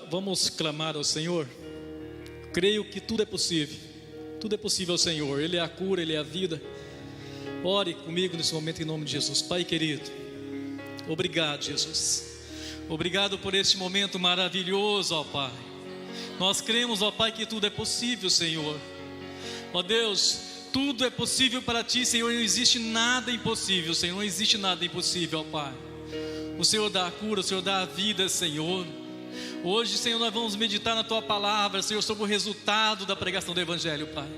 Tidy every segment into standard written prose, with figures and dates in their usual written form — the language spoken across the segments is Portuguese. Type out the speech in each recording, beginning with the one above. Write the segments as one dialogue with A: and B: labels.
A: Vamos clamar ao Senhor. Creio que tudo é possível. Tudo é possível ao Senhor. Ele é a cura, Ele é a vida. Ore comigo nesse momento em nome de Jesus. Pai querido, obrigado, Jesus. Obrigado por este momento maravilhoso, ó Pai. Nós cremos, ó Pai, que tudo é possível, Senhor. Ó Deus, tudo é possível para Ti, Senhor. Não existe nada impossível, Senhor. Não existe nada impossível, ó Pai. O Senhor dá a cura, o Senhor dá a vida, Senhor. Hoje, Senhor, nós vamos meditar na Tua palavra, Senhor, sobre o resultado da pregação do Evangelho, Pai.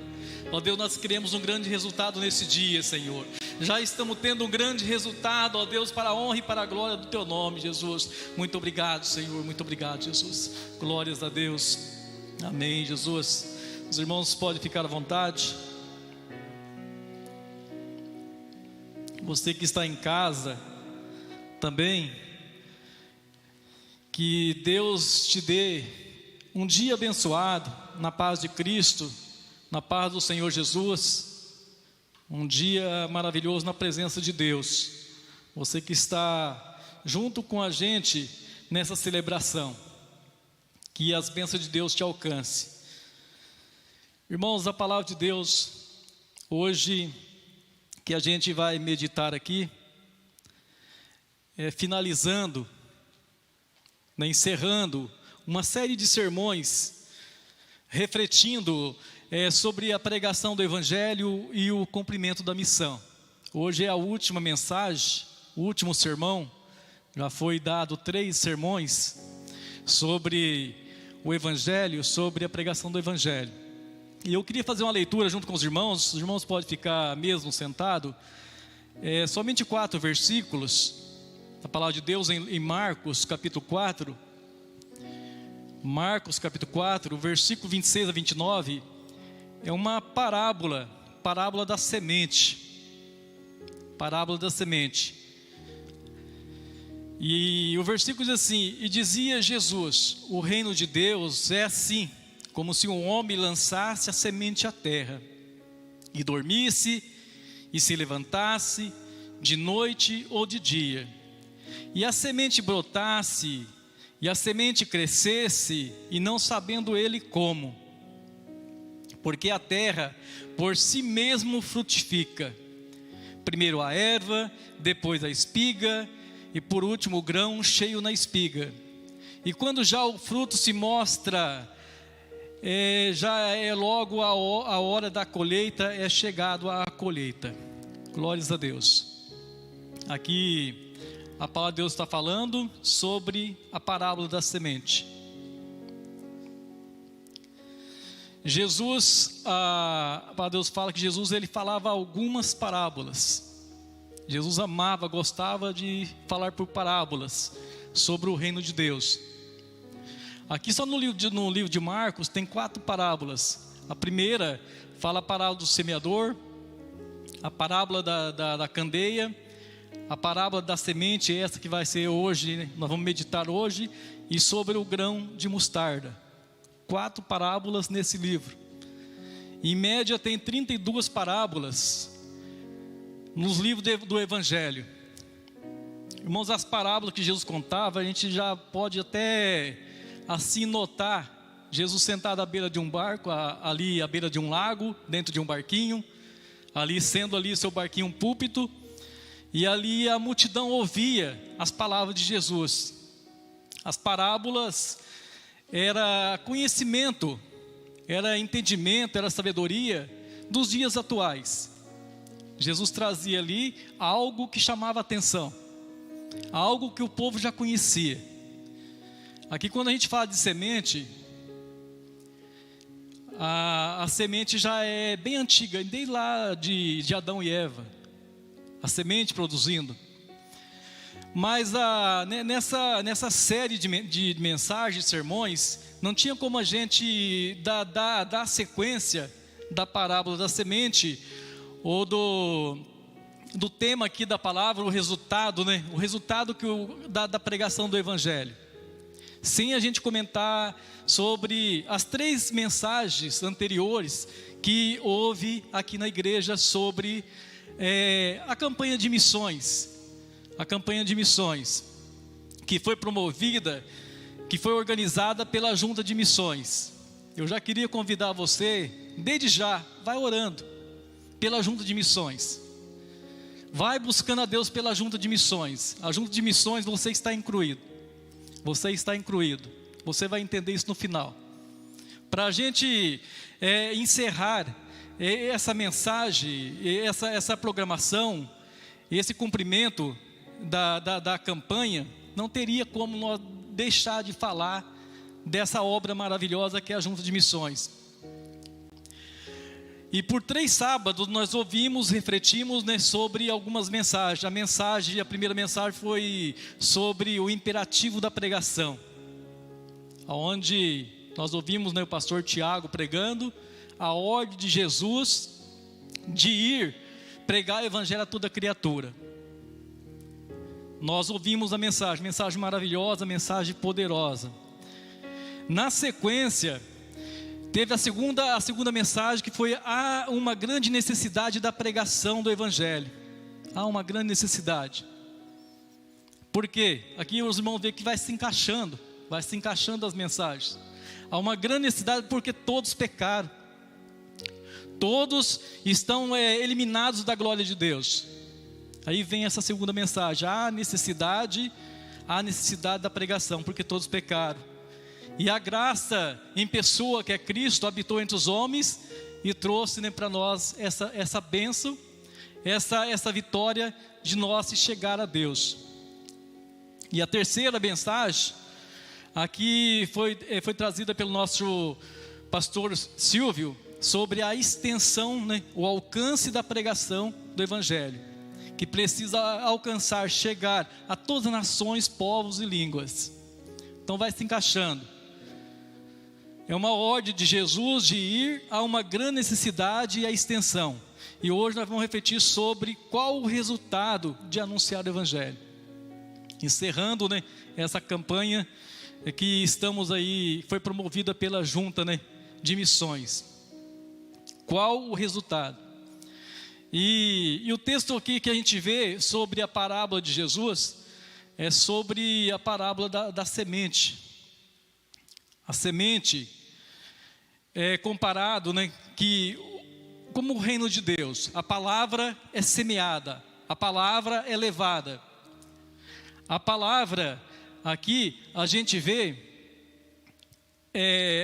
A: Ó Deus, nós queremos um grande resultado nesse dia, Senhor. Já estamos tendo um grande resultado, ó Deus, para a honra e para a glória do Teu nome, Jesus. Muito obrigado, Senhor, muito obrigado, Jesus. Glórias a Deus. Amém, Jesus. Os irmãos podem ficar à vontade. Você que está em casa também, que Deus te dê um dia abençoado na paz de Cristo, na paz do Senhor Jesus, um dia maravilhoso na presença de Deus. Você que está junto com a gente nessa celebração, que as bênçãos de Deus te alcance. Irmãos, a palavra de Deus hoje que a gente vai meditar aqui, finalizando, encerrando uma série de sermões, refletindo sobre a pregação do Evangelho e o cumprimento da missão. Hoje é a última mensagem, o último sermão. Já foi dado 3 sermões sobre o Evangelho, sobre a pregação do Evangelho. E eu queria fazer uma leitura junto com os irmãos podem ficar mesmo sentados. Somente 4 versículos. A palavra de Deus em Marcos capítulo 4, versículo 26 a 29, é uma parábola da semente, e o versículo diz assim: e dizia Jesus, o reino de Deus é assim, como se um homem lançasse a semente à terra, e dormisse, e se levantasse, de noite ou de dia, e a semente brotasse, e a semente crescesse, e não sabendo ele como, porque a terra por si mesmo frutifica, primeiro a erva, depois a espiga, e por último o grão cheio na espiga. E quando já o fruto se mostra, já é logo a hora da colheita, é chegado a colheita. Glórias a Deus. Aqui a palavra de Deus está falando sobre a parábola da semente. Jesus, a palavra de Deus fala que Jesus ele falava algumas parábolas. Jesus amava, gostava de falar por parábolas sobre o reino de Deus. Aqui só no livro de Marcos tem 4 parábolas. A primeira fala a parábola do semeador, a parábola da candeia, a parábola da semente, essa que vai ser hoje, nós vamos meditar hoje, e sobre o grão de mostarda. 4 parábolas nesse livro. Em média tem 32 parábolas nos livros do Evangelho. Irmãos, as parábolas que Jesus contava, a gente já pode até assim notar Jesus sentado à beira de um barco, ali à beira de um lago, dentro de um barquinho, ali sendo ali seu barquinho um púlpito, e ali a multidão ouvia as palavras de Jesus. As parábolas era conhecimento, era entendimento, era sabedoria dos dias atuais. Jesus trazia ali algo que chamava atenção, algo que o povo já conhecia. Aqui quando a gente fala de semente, a semente já é bem antiga, desde lá de Adão e Eva, a semente produzindo. Mas nessa série de mensagens, sermões, não tinha como a gente dar sequência da parábola da semente, ou do tema aqui da palavra, o resultado, o resultado da pregação do Evangelho, sem a gente comentar sobre as 3 mensagens anteriores que houve aqui na igreja sobre a campanha de missões, que foi promovida que foi organizada pela Junta de Missões. Eu já queria convidar você, desde já, vai orando pela Junta de Missões. Vai buscando a Deus pela Junta de Missões. A Junta de Missões, você está incluído. Você está incluído. Você vai entender isso no final. Para a gente encerrar essa mensagem, essa programação, esse cumprimento da campanha, não teria como nós deixar de falar dessa obra maravilhosa que é a Junta de Missões. E por 3 sábados nós ouvimos, refletimos, né, sobre algumas mensagens. A primeira mensagem foi sobre o imperativo da pregação, onde nós ouvimos, né, o pastor Tiago pregando a ordem de Jesus de ir pregar o evangelho a toda criatura. Nós ouvimos a mensagem maravilhosa, mensagem poderosa. Na sequência, teve a segunda mensagem, que foi: há uma grande necessidade da pregação do evangelho. Há uma grande necessidade. Por quê? Aqui os irmãos veem que vai se encaixando as mensagens. Há uma grande necessidade porque todos pecaram. Todos estão eliminados da glória de Deus. Aí vem essa segunda mensagem: há necessidade da pregação, porque todos pecaram. E a graça em pessoa, que é Cristo, habitou entre os homens e trouxe, né, para nós essa bênção, essa vitória de nós se chegar a Deus. E a terceira mensagem aqui foi trazida pelo nosso pastor Silvio, sobre a extensão, né, o alcance da pregação do evangelho, que precisa alcançar, chegar a todas as nações, povos e línguas. Então vai se encaixando. É uma ordem de Jesus de ir a uma grande necessidade e a extensão. E hoje nós vamos refletir sobre qual o resultado de anunciar o evangelho. Encerrando, né, essa campanha que estamos aí, foi promovida pela Junta, né, de Missões. Qual o resultado? E o texto aqui que a gente vê sobre a parábola de Jesus é sobre a parábola da semente. A semente é comparado, né, que como o reino de Deus, a palavra é semeada, a palavra é levada. A palavra aqui a gente vê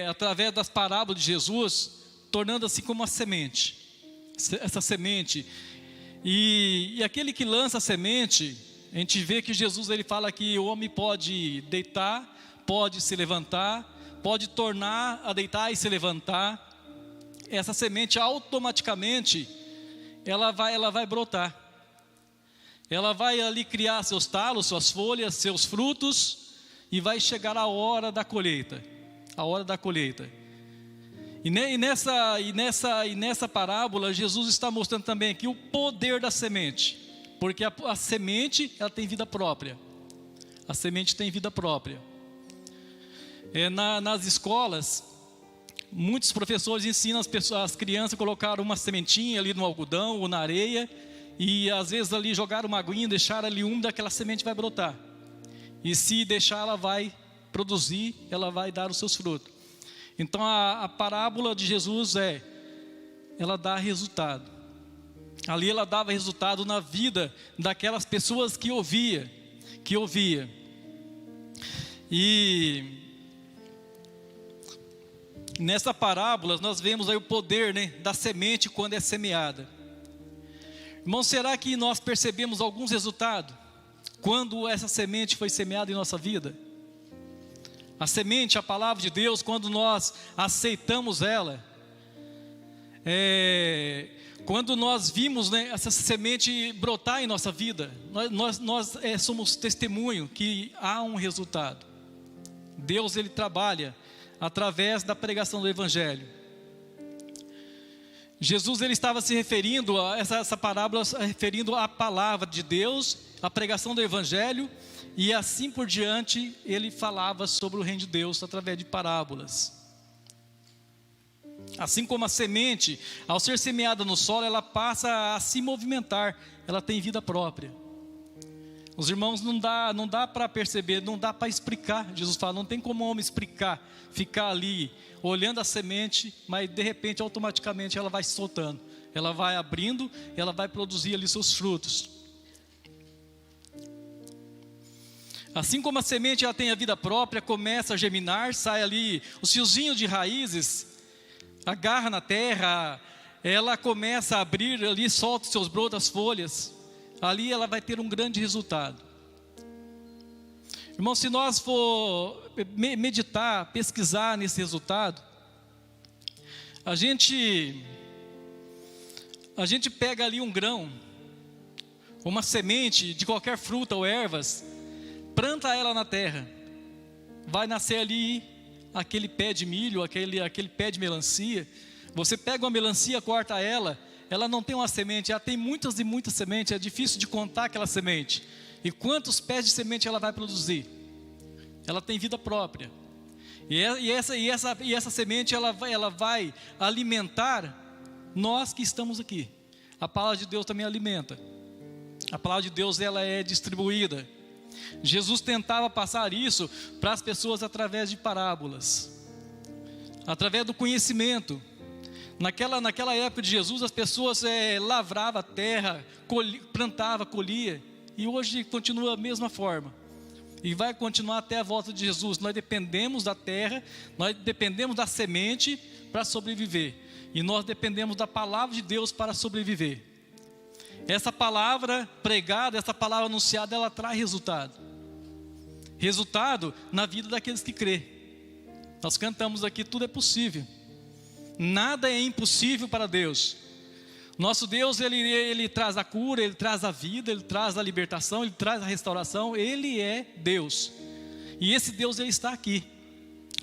A: através das parábolas de Jesus, tornando-se como uma semente. Essa semente, e aquele que lança a semente, a gente vê que Jesus, ele fala que o homem pode deitar, pode se levantar, pode tornar a deitar e se levantar. Essa semente automaticamente ela vai brotar, ela vai ali criar seus talos, suas folhas, seus frutos, e vai chegar a hora da colheita. E nessa parábola, Jesus está mostrando também aqui o poder da semente, porque a semente, ela tem vida própria. A semente tem vida própria. Nas escolas, muitos professores ensinam as crianças a colocar uma sementinha ali no algodão ou na areia, e às vezes ali jogar uma aguinha, deixar ali úmida, aquela semente vai brotar. E se deixar, ela vai produzir, ela vai dar os seus frutos. Então a parábola de Jesus ela dá resultado. Ali ela dava resultado na vida daquelas pessoas que ouvia. E nessa parábola nós vemos aí o poder, né, da semente quando é semeada. Irmão, será que nós percebemos alguns resultados quando essa semente foi semeada em nossa vida? A semente, a palavra de Deus, quando nós aceitamos ela, quando nós vimos, né, essa semente brotar em nossa vida, nós somos testemunho que há um resultado. Deus, ele trabalha através da pregação do evangelho. Jesus, ele estava se referindo a essa parábola, referindo à palavra de Deus, a pregação do evangelho, e assim por diante ele falava sobre o reino de Deus através de parábolas. Assim como a semente, ao ser semeada no solo, ela passa a se movimentar, ela tem vida própria. Os irmãos, não dá para perceber, não dá para explicar. Jesus fala, não tem como o homem explicar, ficar ali olhando a semente, mas de repente, automaticamente ela vai se soltando, ela vai abrindo, ela vai produzir ali seus frutos. Assim como a semente ela tem a vida própria, começa a germinar, sai ali os fiozinhos de raízes, agarra na terra, ela começa a abrir ali, solta os seus brotos, as folhas. Ali ela vai ter um grande resultado. Irmão, se nós for meditar, pesquisar nesse resultado, a gente pega ali um grão, uma semente de qualquer fruta ou ervas, planta ela na terra, vai nascer ali aquele pé de milho, aquele pé de melancia. Você pega uma melancia, corta ela não tem uma semente, ela tem muitas e muitas sementes, é difícil de contar aquela semente. E quantos pés de semente ela vai produzir? Ela tem vida própria. E essa semente ela vai alimentar nós que estamos aqui. A palavra de Deus também alimenta. A palavra de Deus ela é distribuída. Jesus tentava passar isso para as pessoas através de parábolas, através do conhecimento. Naquela época de Jesus, as pessoas lavravam a terra, plantava, colhia, e hoje continua a mesma forma, e vai continuar até a volta de Jesus. Nós dependemos da terra, nós dependemos da semente para sobreviver, e nós dependemos da palavra de Deus para sobreviver. Essa palavra pregada, essa palavra anunciada, ela traz resultado na vida daqueles que crê. Nós cantamos aqui, tudo é possível. Nada é impossível para Deus. Nosso Deus, Ele traz a cura, Ele traz a vida, Ele traz a libertação, Ele traz a restauração. Ele é Deus. E esse Deus, Ele está aqui.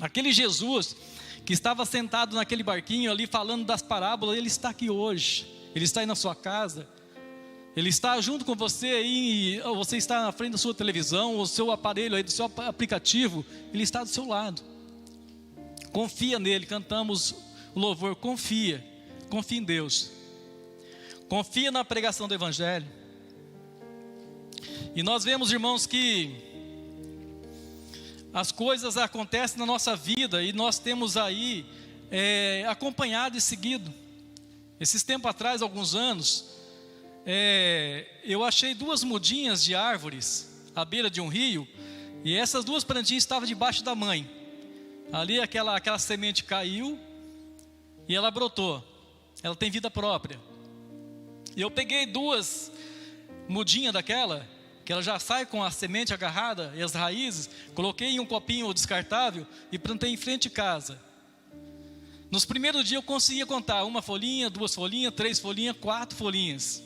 A: Aquele Jesus que estava sentado naquele barquinho ali falando das parábolas, Ele está aqui hoje. Ele está aí na sua casa. Ele está junto com você aí, você está na frente da sua televisão, o seu aparelho aí, do seu aplicativo, Ele está do seu lado. Confia nele, cantamos o louvor, confia em Deus, confia na pregação do Evangelho. E nós vemos, irmãos, que as coisas acontecem na nossa vida e nós temos aí acompanhado e seguido. Esses tempos atrás, alguns anos, eu achei 2 mudinhas de árvores à beira de um rio, e essas 2 plantinhas estavam debaixo da mãe. Ali aquela semente caiu e ela brotou, ela tem vida própria. E eu peguei 2 mudinhas daquela, que ela já sai com a semente agarrada e as raízes, coloquei em um copinho descartável e plantei em frente de casa. Nos primeiros dias eu conseguia contar 1 folhinha, 2 folhinhas, 3 folhinhas, 4 folhinhas.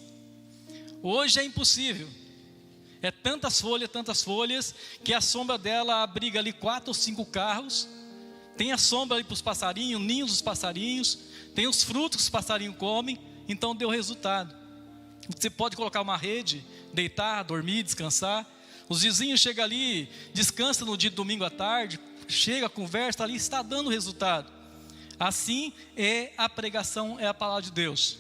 A: Hoje é impossível. É tantas folhas, que a sombra dela abriga ali 4 ou 5 carros. Tem a sombra ali para os passarinhos, ninhos dos passarinhos, tem os frutos que os passarinhos comem, então deu resultado. Você pode colocar uma rede, deitar, dormir, descansar. Os vizinhos chegam ali, descansam no dia de domingo à tarde, chega, conversa ali, está dando resultado. Assim é a pregação, é a palavra de Deus.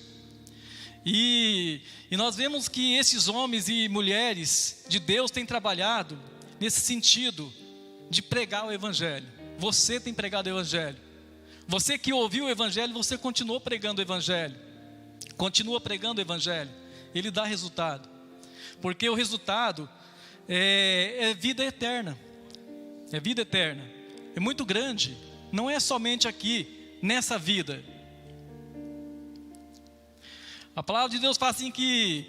A: E nós vemos que esses homens e mulheres de Deus têm trabalhado nesse sentido de pregar o Evangelho. Você tem pregado o Evangelho. Você que ouviu o Evangelho, você continuou pregando o Evangelho. Continua pregando o Evangelho. Ele dá resultado. Porque o resultado é vida eterna. É vida eterna. É muito grande. Não é somente aqui, nessa vida. A palavra de Deus fala assim que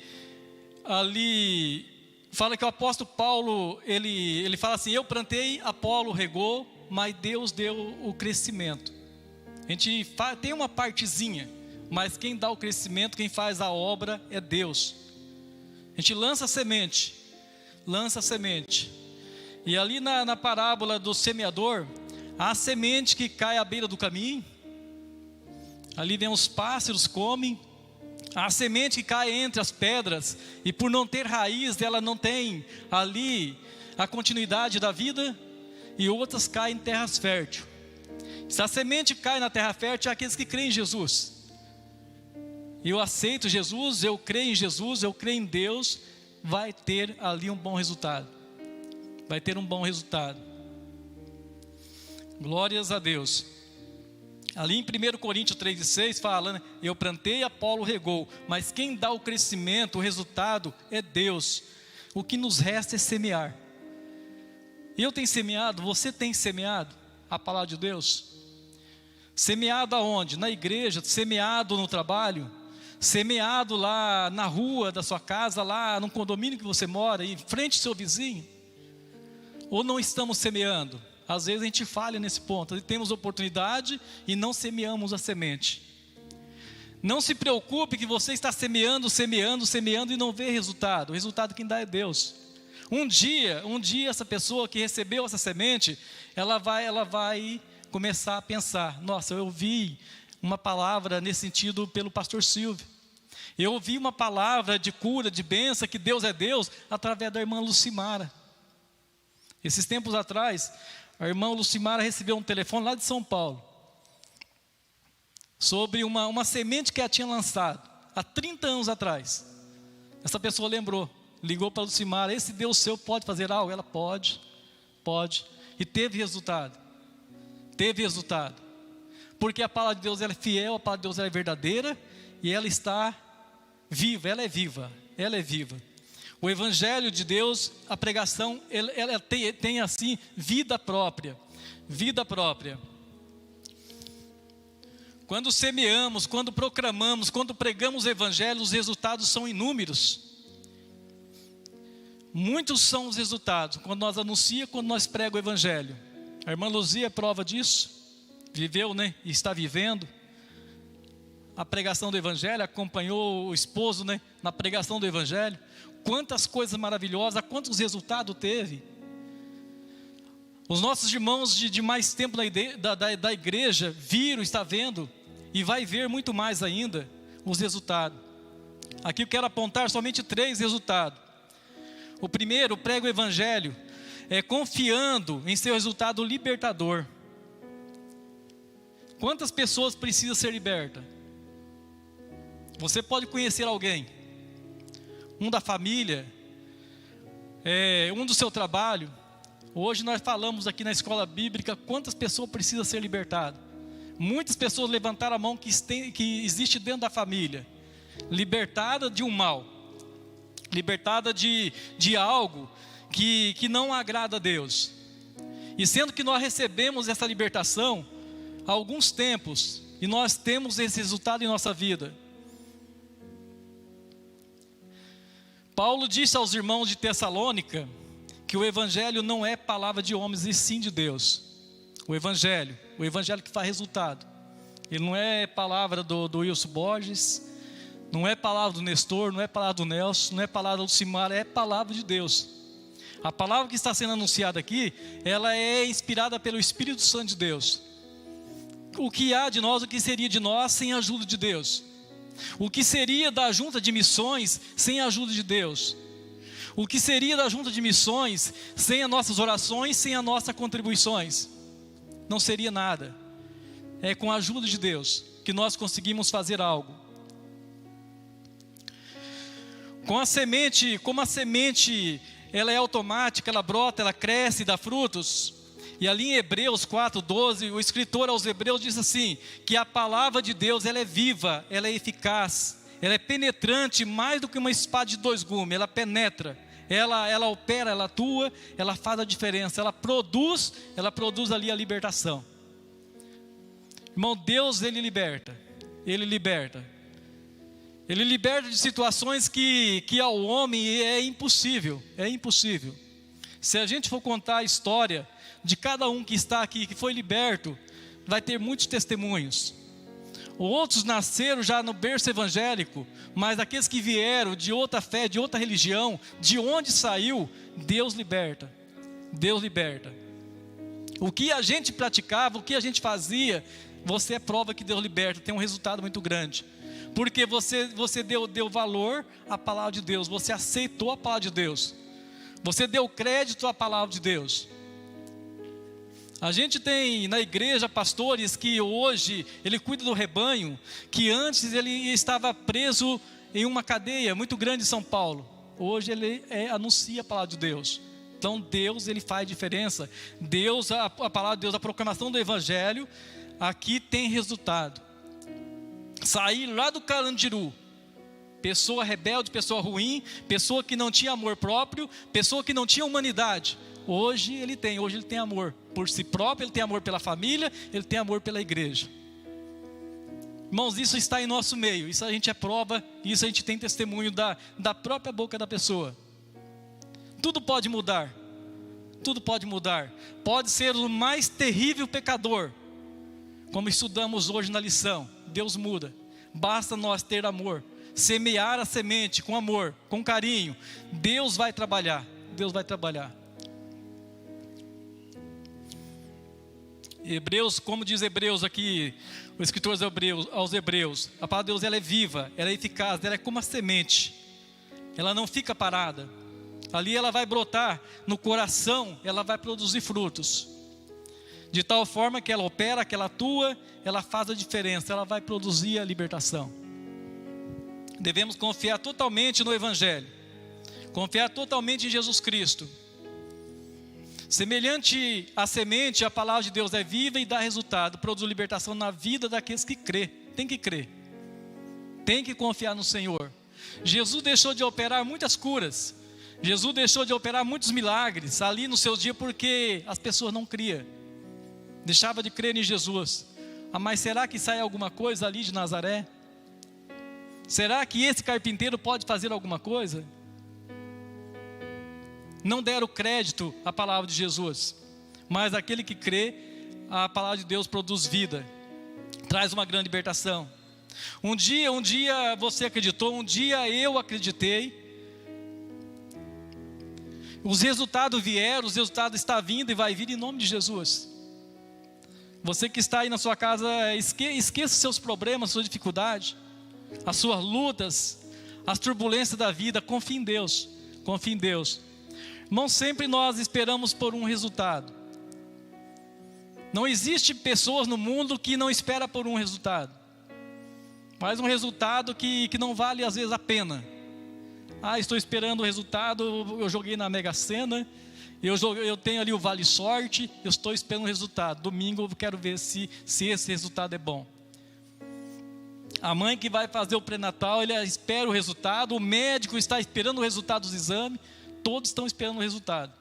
A: ali fala que o apóstolo Paulo, ele fala assim: eu plantei, Apolo regou, mas Deus deu o crescimento. A gente tem uma partezinha, mas quem dá o crescimento, quem faz a obra é Deus. A gente lança a semente, e ali na parábola do semeador, há a semente que cai à beira do caminho, ali vem os pássaros, comem. A semente que cai entre as pedras, e por não ter raiz, ela não tem ali a continuidade da vida, e outras caem em terras férteis. Se a semente cai na terra fértil, é aqueles que creem em Jesus. Eu aceito Jesus, eu creio em Jesus, eu creio em Deus, vai ter ali um bom resultado. Vai ter um bom resultado. Glórias a Deus. Ali em 1 Coríntios 3,6 fala, né? Eu plantei, Apolo regou, mas quem dá o crescimento, o resultado é Deus. O que nos resta é semear. Eu tenho semeado, você tem semeado a palavra de Deus? Semeado aonde? Na igreja, semeado no trabalho, semeado lá na rua da sua casa, lá no condomínio que você mora, em frente ao seu vizinho? Ou não estamos semeando? Às vezes a gente falha nesse ponto, temos oportunidade e não semeamos a semente. Não se preocupe que você está semeando e não vê resultado. O resultado quem dá é Deus. Um dia essa pessoa que recebeu essa semente, ela vai começar a pensar, nossa, eu ouvi uma palavra nesse sentido pelo pastor Silvio. Eu ouvi uma palavra de cura, de bênção, que Deus é Deus, através da irmã Lucimara. Esses tempos atrás, a irmã Lucimara recebeu um telefone lá de São Paulo, sobre uma semente que ela tinha lançado, há 30 anos atrás. Essa pessoa lembrou, ligou para a Lucimara, esse Deus seu pode fazer algo? Ela pode, e teve resultado, porque a palavra de Deus ela é fiel, a palavra de Deus ela é verdadeira, e ela está viva, ela é viva. O Evangelho de Deus, a pregação, ela tem assim, vida própria. Quando semeamos, quando proclamamos, quando pregamos o Evangelho, os resultados são inúmeros. Muitos são os resultados, quando nós anunciamos, quando nós pregamos o Evangelho. A irmã Luzia é prova disso, viveu, né, e está vivendo a pregação do Evangelho, acompanhou o esposo, né, na pregação do Evangelho. Quantas coisas maravilhosas, quantos resultados teve. Os nossos irmãos de mais tempo da igreja viram, está vendo, e vai ver muito mais ainda os resultados. Aqui eu quero apontar somente 3 resultados. O primeiro, prega o Evangelho, confiando em seu resultado libertador. Quantas pessoas precisam ser libertas? Você pode conhecer alguém, um da família, um do seu trabalho. Hoje nós falamos aqui na escola bíblica quantas pessoas precisam ser libertadas. Muitas pessoas levantaram a mão que existe dentro da família, libertada de um mal, libertada de algo que não agrada a Deus. E sendo que nós recebemos essa libertação há alguns tempos, e nós temos esse resultado em nossa vida. Paulo disse aos irmãos de Tessalônica que o Evangelho não é palavra de homens e sim de Deus. O Evangelho que faz resultado. Ele não é palavra do Wilson Borges, não é palavra do Nestor, não é palavra do Nelson, não é palavra do Simara, é palavra de Deus. A palavra que está sendo anunciada aqui, ela é inspirada pelo Espírito Santo de Deus. O que há de nós, o que seria de nós sem a ajuda de Deus? O que seria da junta de missões sem a ajuda de Deus? O que seria da junta de missões sem as nossas orações, sem as nossas contribuições? Não seria nada. É com a ajuda de Deus que nós conseguimos fazer algo. Como a semente ela é automática, ela brota, ela cresce, dá frutos. E ali em Hebreus 4:12, o escritor aos Hebreus diz assim, que a palavra de Deus ela é viva, ela é eficaz, ela é penetrante mais do que uma espada de 2 gumes, ela penetra, ela opera, ela atua, ela faz a diferença, ela produz ali a libertação. Irmão, Deus ele liberta de situações que ao homem é impossível. Se a gente for contar a história de cada um que está aqui, que foi liberto, vai ter muitos testemunhos. Outros nasceram já no berço evangélico, mas aqueles que vieram de outra fé, de outra religião, de onde saiu, Deus liberta. O que a gente praticava, o que a gente fazia, você é prova que Deus liberta, tem um resultado muito grande. Porque você deu valor à palavra de Deus, você aceitou a palavra de Deus, você deu crédito à palavra de Deus. A gente tem na igreja pastores que hoje ele cuida do rebanho, que antes ele estava preso em uma cadeia muito grande em São Paulo. hoje ele anuncia a palavra de Deus. Então Deus, ele faz diferença. Deus, a palavra de Deus, a proclamação do evangelho, aqui tem resultado. Sair lá do Carandiru, pessoa rebelde, pessoa ruim, pessoa que não tinha amor próprio, pessoa que não tinha humanidade, hoje ele tem amor por si próprio, ele tem amor pela família, ele tem amor pela igreja. Irmãos, isso está em nosso meio, isso a gente é prova, isso a gente tem testemunho da própria boca da pessoa. Tudo pode mudar, pode ser o mais terrível pecador, como estudamos hoje na lição. Deus muda, basta nós ter amor, semear a semente com amor, com carinho. Deus vai trabalhar. Hebreus, como diz Hebreus aqui, o escritor aos Hebreus, a palavra de Deus, ela é viva, ela é eficaz, ela é como a semente, ela não fica parada, ali ela vai brotar, no coração ela vai produzir frutos, de tal forma que ela opera, que ela atua, ela faz a diferença, ela vai produzir a libertação. Devemos confiar totalmente no evangelho, confiar totalmente em Jesus Cristo. Semelhante à semente, a palavra de Deus é viva e dá resultado, produz libertação na vida daqueles que crê. Tem que crer, tem que confiar no Senhor. Jesus deixou de operar muitas curas, Jesus deixou de operar muitos milagres ali no seu dia, porque as pessoas não criam, deixava de crer em Jesus. Mas será que sai alguma coisa ali de Nazaré? Será que esse carpinteiro pode fazer alguma coisa? Não deram crédito à palavra de Jesus, mas aquele que crê, a palavra de Deus produz vida, traz uma grande libertação. Um dia você acreditou, um dia eu acreditei, os resultados vieram, os resultados estão vindo e vai vir em nome de Jesus. Você que está aí na sua casa, esqueça seus problemas, sua dificuldade, as suas lutas, as turbulências da vida. Confie em Deus, confie em Deus. Irmão, sempre nós esperamos por um resultado. Não existe pessoas no mundo que não esperam por um resultado, mas um resultado que não vale às vezes a pena. Estou esperando o resultado, eu joguei na Mega Sena, eu tenho ali o Vale Sorte, eu estou esperando o resultado. Domingo eu quero ver se esse resultado é bom. A mãe que vai fazer o pré-natal, ela espera o resultado, o médico está esperando o resultado dos exames, todos estão esperando o resultado.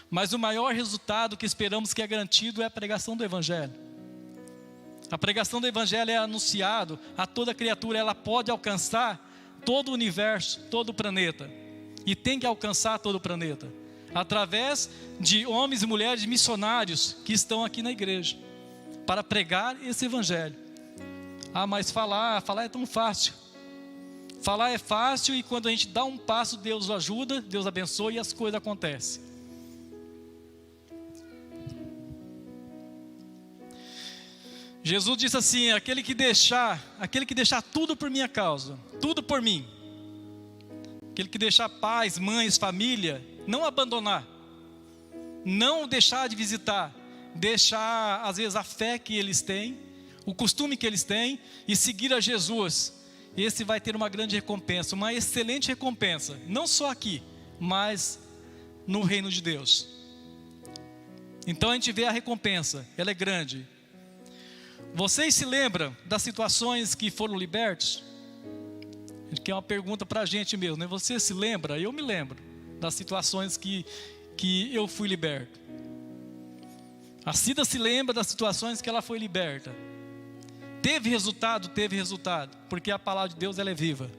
A: Mas o maior resultado que esperamos, que é garantido, é a pregação do evangelho. A pregação do evangelho é anunciado a toda criatura, ela pode alcançar todo o universo, todo o planeta, e tem que alcançar todo o planeta, através de homens e mulheres missionários que estão aqui na igreja, para pregar esse evangelho. Mas falar é tão fácil. Falar é fácil, e quando a gente dá um passo, Deus ajuda, Deus abençoa e as coisas acontecem. Jesus disse assim: aquele que deixar tudo por minha causa, tudo por mim, aquele que deixar pais, mães, família, não abandonar, não deixar de visitar, deixar às vezes a fé que eles têm, o costume que eles têm, e seguir a Jesus, esse vai ter uma grande recompensa, uma excelente recompensa, não só aqui, mas no reino de Deus. Então a gente vê a recompensa, ela é grande. Vocês se lembram das situações que foram libertos? Que é uma pergunta para a gente mesmo, né? Você se lembra? Eu me lembro das situações que eu fui liberto. A Cida se lembra das situações que ela foi liberta. Teve resultado, porque a palavra de Deus, ela é viva.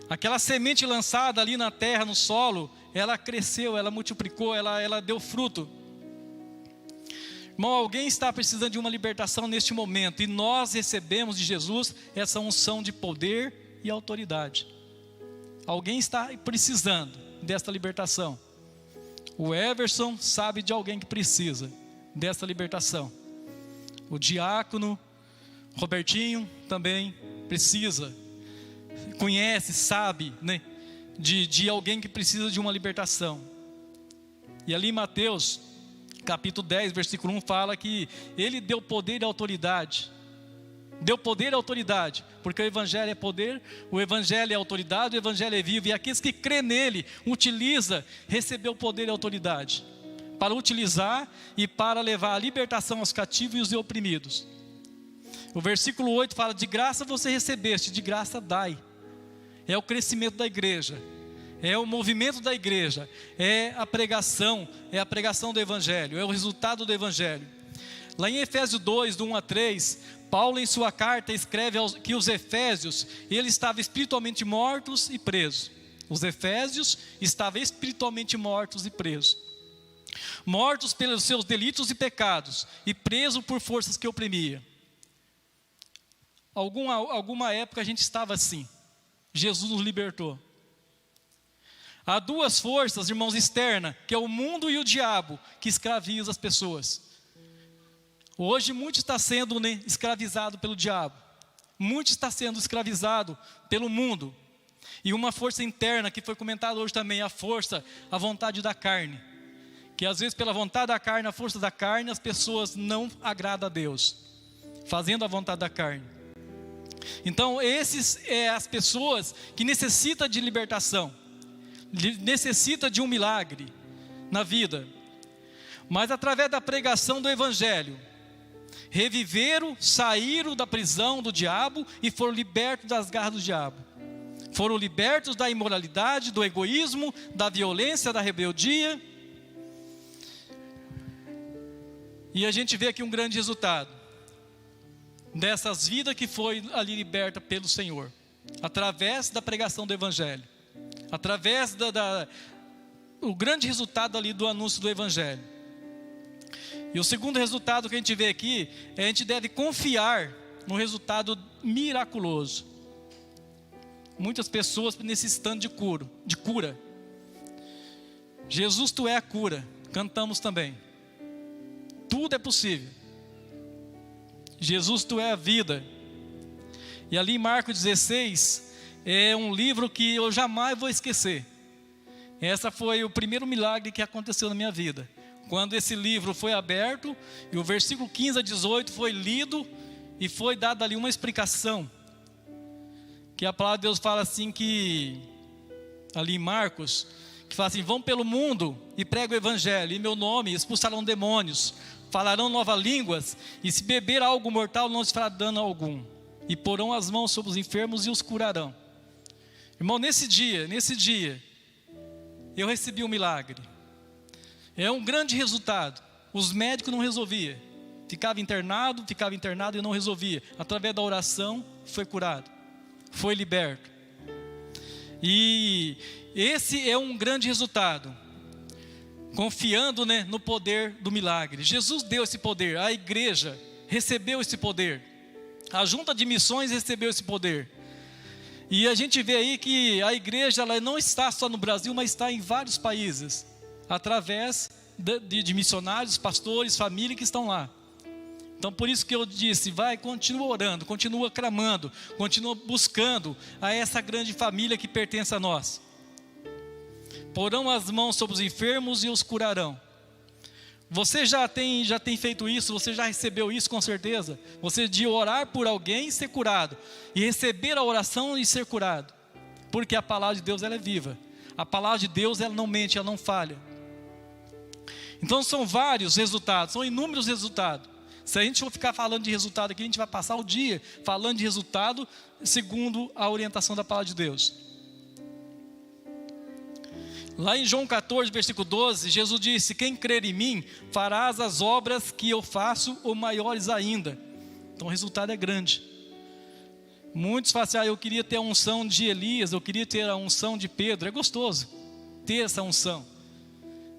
A: Aquela semente lançada ali na terra, no solo, ela cresceu, ela multiplicou, ela deu fruto. Irmão, alguém está precisando de uma libertação neste momento, e nós recebemos de Jesus essa unção de poder e autoridade. Alguém está precisando desta libertação. O Everson sabe de alguém que precisa dessa libertação. O diácono Robertinho também precisa, conhece, sabe, né, de alguém que precisa de uma libertação. E ali em Mateus capítulo 10, versículo 1, fala que Ele deu poder e autoridade Deu poder e autoridade, porque o Evangelho é poder, o Evangelho é autoridade, o Evangelho é vivo. E aqueles que crê nele, recebeu poder e autoridade para utilizar e para levar a libertação aos cativos e oprimidos. O versículo 8 fala: de graça você recebeste, de graça dai. É o crescimento da igreja, é o movimento da igreja, é a pregação do Evangelho, é o resultado do Evangelho. Lá em Efésios 2, do 1 a 3, Paulo em sua carta escreve que os efésios, eles estavam espiritualmente mortos e presos. Os efésios estavam espiritualmente mortos e presos. Mortos pelos seus delitos e pecados, e presos por forças que oprimiam. Alguma época a gente estava assim. Jesus nos libertou. Há duas forças, irmãos, externas, que é o mundo e o diabo, que escravizam as pessoas. Hoje muito está sendo escravizado pelo diabo. Muito está sendo escravizado pelo mundo. E uma força interna, que foi comentada hoje também, a vontade da carne. Que às vezes pela vontade da carne, a força da carne, as pessoas não agradam a Deus, fazendo a vontade da carne. Então esses as pessoas que necessitam de libertação, necessitam de um milagre na vida. Mas através da pregação do Evangelho, reviveram, saíram da prisão do diabo e foram libertos das garras do diabo. Foram libertos da imoralidade, do egoísmo, da violência, da rebeldia. E a gente vê aqui um grande resultado dessas vidas que foi ali liberta pelo Senhor, através da pregação do Evangelho, através o grande resultado ali do anúncio do Evangelho. E o segundo resultado que a gente vê aqui é a gente deve confiar no resultado miraculoso. Muitas pessoas necessitando de cura. Jesus, tu é a cura, cantamos também. Tudo é possível. Jesus, tu é a vida. E ali em Marcos 16, é um livro que eu jamais vou esquecer. Esse foi o primeiro milagre que aconteceu na minha vida. Quando esse livro foi aberto, e o versículo 15 a 18 foi lido, e foi dada ali uma explicação. Que a palavra de Deus fala assim que, ali em Marcos, que fala assim: vão pelo mundo e pregam o Evangelho, em meu nome expulsarão demônios, falarão novas línguas, e se beber algo mortal não lhes fará dano algum, e porão as mãos sobre os enfermos e os curarão. Irmão, nesse dia, eu recebi um milagre. É um grande resultado. Os médicos não resolviam, ficava internado e não resolvia. Através da oração foi curado, foi liberto. E esse é um grande resultado, confiando no poder do milagre. Jesus deu esse poder, a igreja recebeu esse poder, a junta de missões recebeu esse poder. E a gente vê aí que a igreja ela não está só no Brasil, mas está em vários países, através de missionários, pastores, família que estão lá. Então por isso que eu disse, continua orando, continua clamando, continua buscando a essa grande família que pertence a nós. Porão as mãos sobre os enfermos e os curarão. Você já tem feito isso, você já recebeu isso com certeza. Você de orar por alguém e ser curado, e receber a oração e ser curado. Porque a palavra de Deus ela é viva. A palavra de Deus ela não mente, ela não falha. Então são vários resultados, são inúmeros resultados. Se a gente for ficar falando de resultado aqui, a gente vai passar o dia falando de resultado segundo a orientação da palavra de Deus. Lá em João 14, versículo 12, Jesus disse: quem crer em mim, farás as obras que eu faço ou maiores ainda. Então o resultado é grande. Muitos falam assim: eu queria ter a unção de Elias, eu queria ter a unção de Pedro. É gostoso ter essa unção.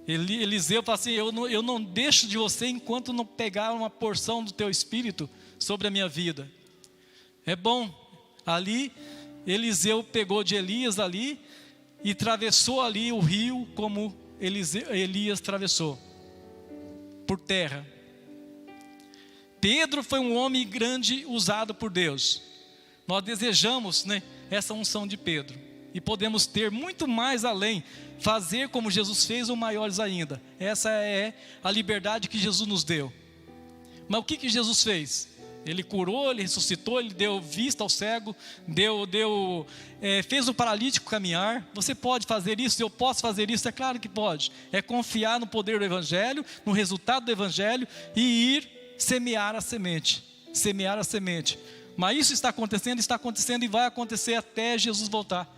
A: Eliseu fala assim: eu não deixo de você enquanto não pegar uma porção do teu espírito sobre a minha vida. É bom. Ali Eliseu pegou de Elias ali e atravessou ali o rio como Elias atravessou, por terra. Pedro foi um homem grande usado por Deus. Nós desejamos essa unção de Pedro, e podemos ter muito mais além, fazer como Jesus fez ou maiores ainda. Essa é a liberdade que Jesus nos deu. Mas o que Jesus fez? Ele curou, ele ressuscitou, ele deu vista ao cego, fez o paralítico caminhar. Você pode fazer isso, eu posso fazer isso, é claro que pode. É confiar no poder do Evangelho, no resultado do Evangelho e ir semear a semente. Semear a semente. Mas isso está acontecendo e vai acontecer até Jesus voltar.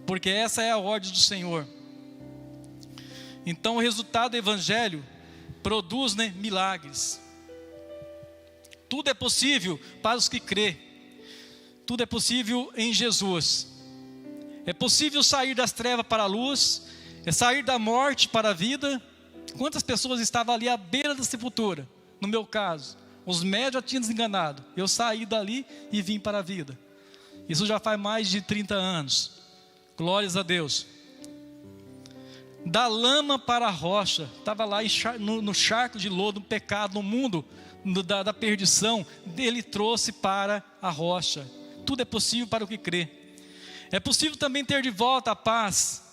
A: Porque essa é a ordem do Senhor. Então o resultado do Evangelho produz, milagres. Tudo é possível para os que crê. Tudo é possível em Jesus. É possível sair das trevas para a luz, é sair da morte para a vida. Quantas pessoas estavam ali à beira da sepultura? No meu caso, os médicos já tinham desenganado. Eu saí dali e vim para a vida. Isso já faz mais de 30 anos. Glórias a Deus. Da lama para a rocha. Estava lá no charco de lodo, no pecado, no mundo da perdição. Ele trouxe para a rocha. Tudo é possível para o que crê. É possível também ter de volta a paz.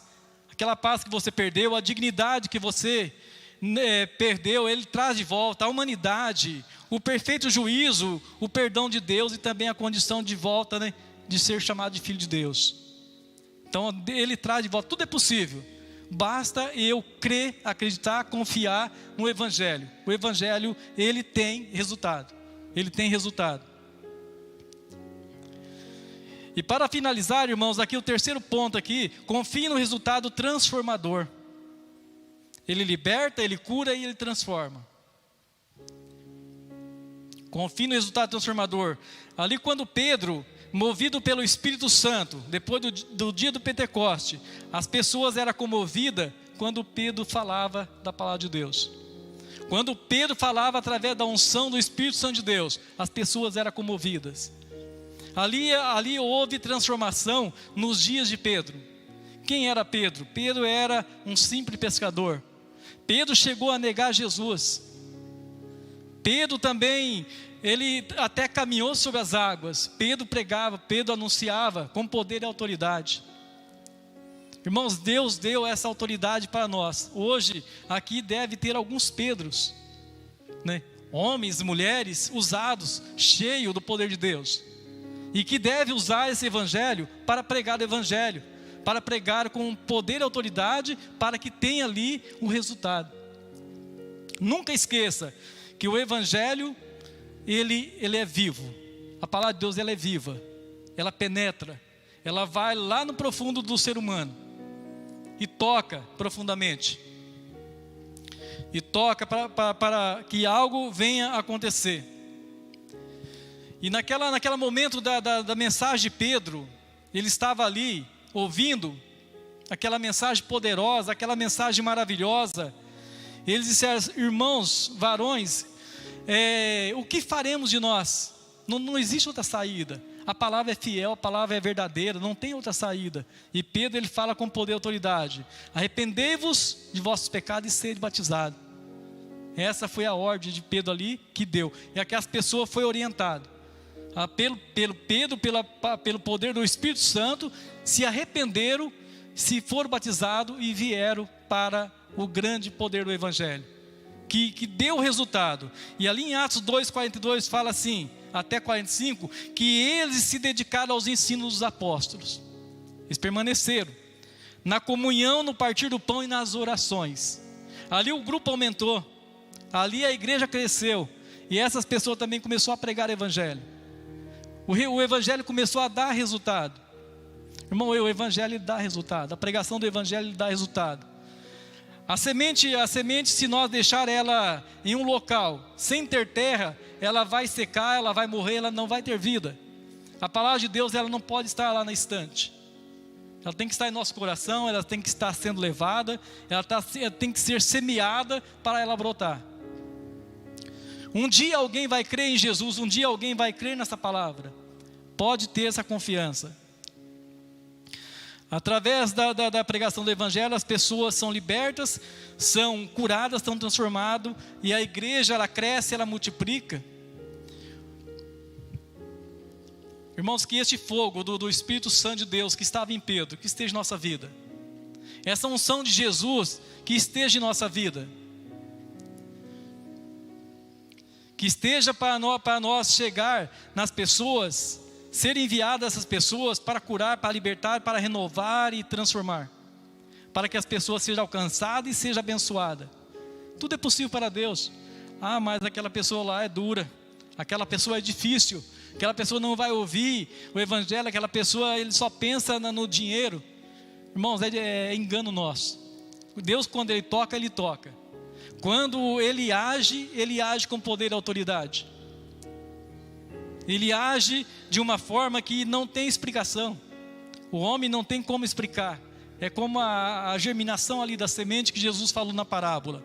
A: Aquela paz que você perdeu, a dignidade que você perdeu, Ele traz de volta. A humanidade, o perfeito juízo, o perdão de Deus e também a condição de volta, de ser chamado de filho de Deus. Então Ele traz de volta. Tudo é possível. Basta eu crer, acreditar, confiar no Evangelho. O Evangelho, ele tem resultado. Ele tem resultado. E para finalizar, irmãos, aqui o terceiro ponto aqui, confie no resultado transformador. Ele liberta, ele cura e ele transforma. Confie no resultado transformador. Ali quando Pedro, movido pelo Espírito Santo, depois do dia do Pentecoste, as pessoas eram comovidas quando Pedro falava da palavra de Deus. Quando Pedro falava através da unção do Espírito Santo de Deus, as pessoas eram comovidas. Ali houve transformação nos dias de Pedro. Quem era Pedro? Pedro era um simples pescador. Pedro chegou a negar Jesus. Pedro também, ele até caminhou sobre as águas. Pedro pregava, Pedro anunciava com poder e autoridade. Irmãos, Deus deu essa autoridade para nós. Hoje, aqui deve ter alguns Pedros, homens, mulheres, usados, cheios do poder de Deus. E que deve usar esse Evangelho para pregar o Evangelho. Para pregar com poder e autoridade, para que tenha ali um resultado. Nunca esqueça que o Evangelho, ele é vivo. A palavra de Deus, ela é viva. Ela penetra. Ela vai lá no profundo do ser humano. E toca profundamente. E toca para que algo venha a acontecer. E naquele momento da mensagem de Pedro, ele estava ali, ouvindo aquela mensagem poderosa, aquela mensagem maravilhosa. Eles disseram: irmãos, varões, o que faremos de nós? Não existe outra saída. A palavra é fiel, a palavra é verdadeira, não tem outra saída. E Pedro, ele fala com poder e autoridade: arrependei-vos de vossos pecados e sede batizados. Essa foi a ordem de Pedro ali que deu. E aquelas pessoas foram orientadas. Pelo poder do Espírito Santo, se arrependeram, se foram batizados e vieram para o grande poder do Evangelho, que deu resultado. E ali em Atos 2:42 fala assim, até 45, que eles se dedicaram aos ensinos dos apóstolos. Eles permaneceram na comunhão, no partir do pão e nas orações. Ali o grupo aumentou, ali a igreja cresceu, e essas pessoas também começaram a pregar o Evangelho. O Evangelho começou a dar resultado. Irmão, o Evangelho dá resultado. A pregação do Evangelho dá resultado. A semente, se nós deixar ela em um local sem ter terra, ela vai secar, ela vai morrer, ela não vai ter vida. A palavra de Deus, ela não pode estar lá na estante. Ela tem que estar em nosso coração, ela tem que estar sendo levada, ela tem que ser semeada para ela brotar. Um dia alguém vai crer em Jesus, um dia alguém vai crer nessa palavra. Pode ter essa confiança. Através da pregação do Evangelho, as pessoas são libertas, são curadas, são transformadas, e a igreja, ela cresce, ela multiplica. Irmãos, que este fogo do Espírito Santo de Deus que estava em Pedro, que esteja em nossa vida. Essa unção de Jesus que esteja em nossa vida. que esteja para nós chegar nas pessoas, ser enviado a essas pessoas para curar, para libertar, para renovar e transformar, para que as pessoas sejam alcançadas e sejam abençoadas. Tudo é possível para Deus. Ah, mas aquela pessoa lá é dura, aquela pessoa é difícil, aquela pessoa não vai ouvir o evangelho, aquela pessoa ele só pensa no dinheiro. Irmãos, é engano nosso. Deus, quando Ele toca, Ele toca. Quando Ele age com poder e autoridade. Ele age de uma forma que não tem explicação. O homem não tem como explicar. É como a germinação ali da semente que Jesus falou na parábola.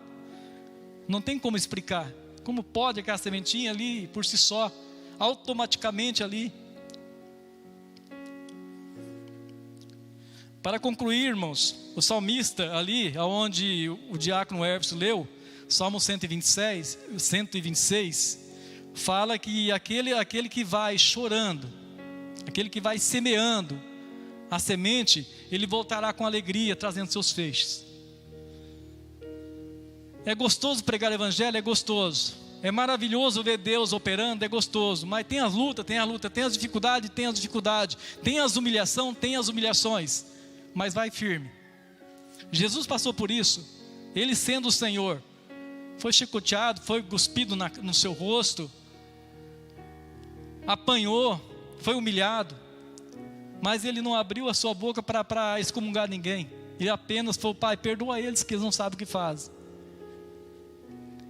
A: Não tem como explicar. Como pode aquela sementinha ali por si só, automaticamente ali. Para concluir, irmãos, o salmista ali, onde o diácono Everson leu, Salmo 126, fala que aquele que vai chorando, aquele que vai semeando a semente, ele voltará com alegria, trazendo seus feixes. É gostoso pregar o evangelho, é gostoso. É maravilhoso ver Deus operando, é gostoso. Mas tem as lutas, tem as dificuldades, tem as humilhações. Mas vai firme. Jesus passou por isso. Ele sendo o Senhor, foi chicoteado, foi cuspido no seu rosto, apanhou, foi humilhado, mas ele não abriu a sua boca para excomungar ninguém. Ele apenas falou: Pai, perdoa eles que eles não sabem o que fazem.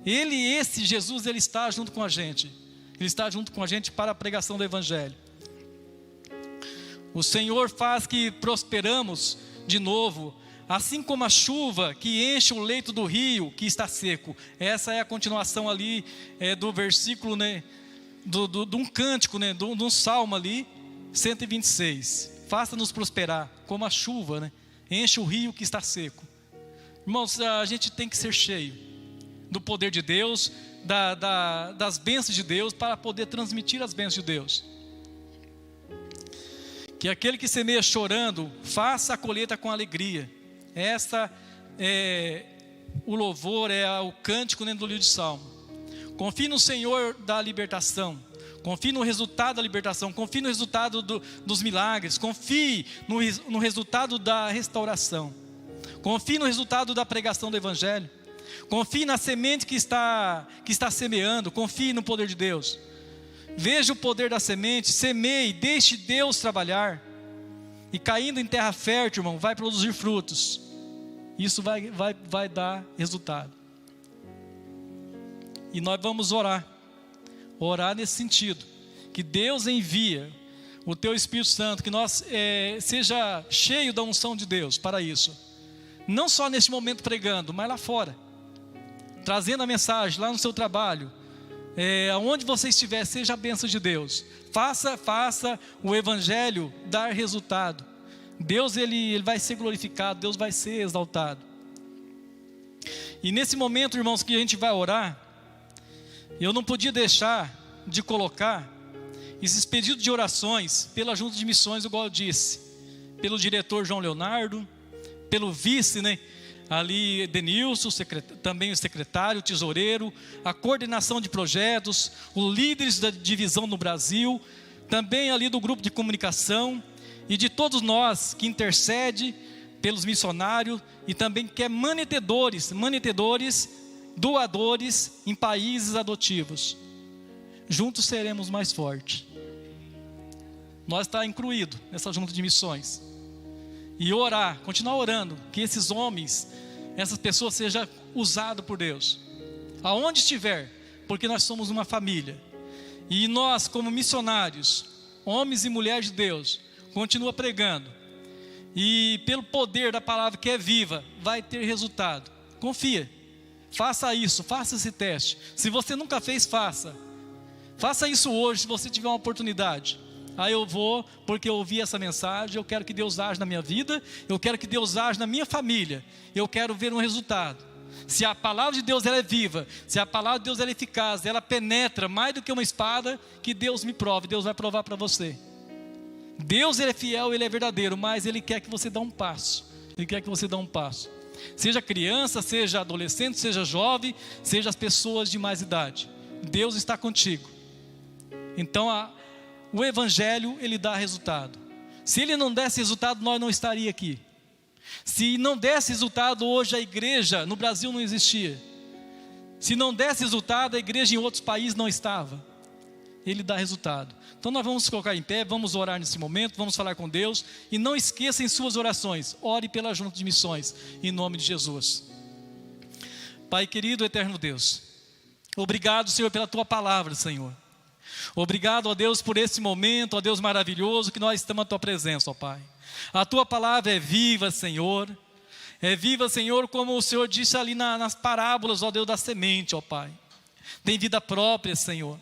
A: Esse Jesus, ele está junto com a gente. Ele está junto com a gente para a pregação do evangelho. O Senhor faz que prosperamos de novo, assim como a chuva que enche o leito do rio que está seco. Essa é a continuação ali do versículo, né, de um cântico, né, de um salmo ali, 126. Faça-nos prosperar como a chuva, né, enche o rio que está seco. Irmãos, a gente tem que ser cheio do poder de Deus, das bênçãos de Deus, para poder transmitir as bênçãos de Deus. Que aquele que semeia chorando, faça a colheita com alegria. Essa é o louvor, é o cântico dentro do livro de Salmo. Confie no Senhor da libertação. Confie no resultado da libertação. Confie no resultado dos milagres. Confie no resultado da restauração. Confie no resultado da pregação do evangelho. Confie na semente que está semeando. Confie no poder de Deus. Veja o poder da semente, semeie, deixe Deus trabalhar. E caindo em terra fértil, irmão, vai produzir frutos. Isso vai dar resultado. E nós vamos orar nesse sentido. Que Deus envia o Teu Espírito Santo, que nós seja cheio da unção de Deus para isso. Não só neste momento pregando, mas lá fora. Trazendo a mensagem lá no seu trabalho. Aonde você estiver, seja a bênção de Deus. Faça o evangelho dar resultado. Deus ele vai ser glorificado, Deus vai ser exaltado. E nesse momento, irmãos, que a gente vai orar, eu não podia deixar de colocar esses pedidos de orações pela junta de missões, igual eu disse, pelo diretor João Leonardo, pelo vice, né, ali Denilson, também o secretário, o tesoureiro, a coordenação de projetos, os líderes da divisão no Brasil, também ali do grupo de comunicação, e de todos nós que intercede pelos missionários, e também que é manetedores, doadores em países adotivos. Juntos seremos mais fortes. Nós está incluído nessa junta de missões. E orar, continuar orando, que esses homens, essas pessoas sejam usadas por Deus, aonde estiver, porque nós somos uma família. E nós, como missionários, homens e mulheres de Deus, continua pregando. E pelo poder da palavra que é viva, vai ter resultado. Confia, faça isso, faça esse teste. Se você nunca fez, faça isso hoje, se você tiver uma oportunidade. Eu vou, porque eu ouvi essa mensagem, eu quero que Deus age na minha vida, eu quero que Deus age na minha família, eu quero ver um resultado. Se a palavra de Deus ela é viva, se a palavra de Deus ela é eficaz, ela penetra mais do que uma espada, que Deus me prove, Deus vai provar para você. Deus ele é fiel, ele é verdadeiro, mas ele quer que você dê um passo. Ele quer que você dê um passo. Seja criança, seja adolescente, seja jovem, seja as pessoas de mais idade. Deus está contigo. Então o evangelho, ele dá resultado. Se ele não desse resultado, nós não estaríamos aqui. Se não desse resultado, hoje a igreja no Brasil não existia. Se não desse resultado, a igreja em outros países não estava. Ele dá resultado. Então nós vamos colocar em pé, vamos orar nesse momento, vamos falar com Deus. E não esqueça em suas orações, ore pela junta de missões, em nome de Jesus. Pai querido, eterno Deus, obrigado, Senhor, pela Tua palavra, Senhor. Obrigado, ó Deus, por esse momento, ó Deus maravilhoso, que nós estamos à Tua presença, ó Pai. A Tua palavra é viva, Senhor. É viva, Senhor, como o Senhor disse ali nas parábolas, ó Deus, da semente, ó Pai. Tem vida própria, Senhor.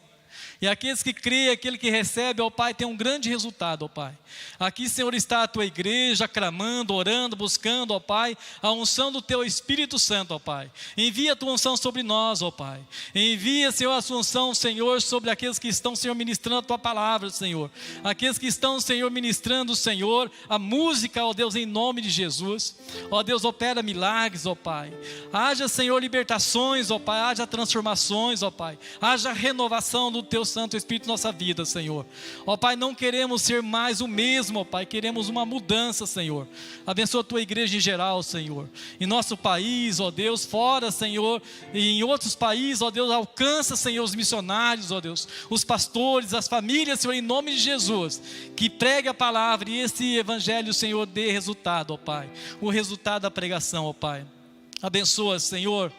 A: E aqueles que creem, aquele que recebe, ó Pai, tem um grande resultado, ó Pai. Aqui, Senhor, está a Tua igreja, clamando, orando, buscando, ó Pai, a unção do Teu Espírito Santo, ó Pai. Envia a Tua unção sobre nós, ó Pai. Envia, Senhor, a Sua unção, Senhor, sobre aqueles que estão, Senhor, ministrando a Tua palavra, Senhor. Aqueles que estão, Senhor, ministrando, Senhor, a música, ó Deus, em nome de Jesus. Ó Deus, opera milagres, ó Pai. Haja, Senhor, libertações, ó Pai. Haja transformações, ó Pai. Haja renovação do Teu Santo Espírito em nossa vida, Senhor. Ó Pai, não queremos ser mais o mesmo, ó Pai, queremos uma mudança, Senhor. Abençoa a Tua igreja em geral, Senhor. Em nosso país, ó Deus, fora, Senhor, e em outros países, ó Deus, alcança, Senhor, os missionários, ó Deus, os pastores, as famílias, Senhor, em nome de Jesus, que pregue a palavra e esse evangelho, Senhor, dê resultado, ó Pai. O resultado da pregação, ó Pai. Abençoa, Senhor,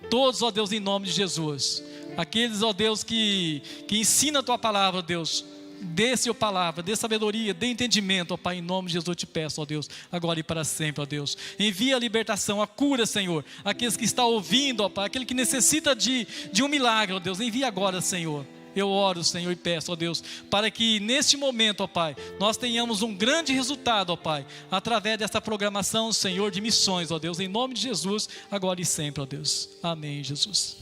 A: todos, ó Deus, em nome de Jesus. Aqueles, ó Deus, que ensina a Tua palavra, ó Deus. Dê, Senhor, palavra, dê sabedoria, dê entendimento, ó Pai, em nome de Jesus eu te peço, ó Deus, agora e para sempre, ó Deus. Envia a libertação, a cura, Senhor, aqueles que estão ouvindo, ó Pai, aquele que necessita de um milagre, ó Deus, envia agora, Senhor. Eu oro, Senhor, e peço, ó Deus, para que neste momento, ó Pai, nós tenhamos um grande resultado, ó Pai, através dessa programação, Senhor, de missões, ó Deus, em nome de Jesus, agora e sempre, ó Deus. Amém, Jesus.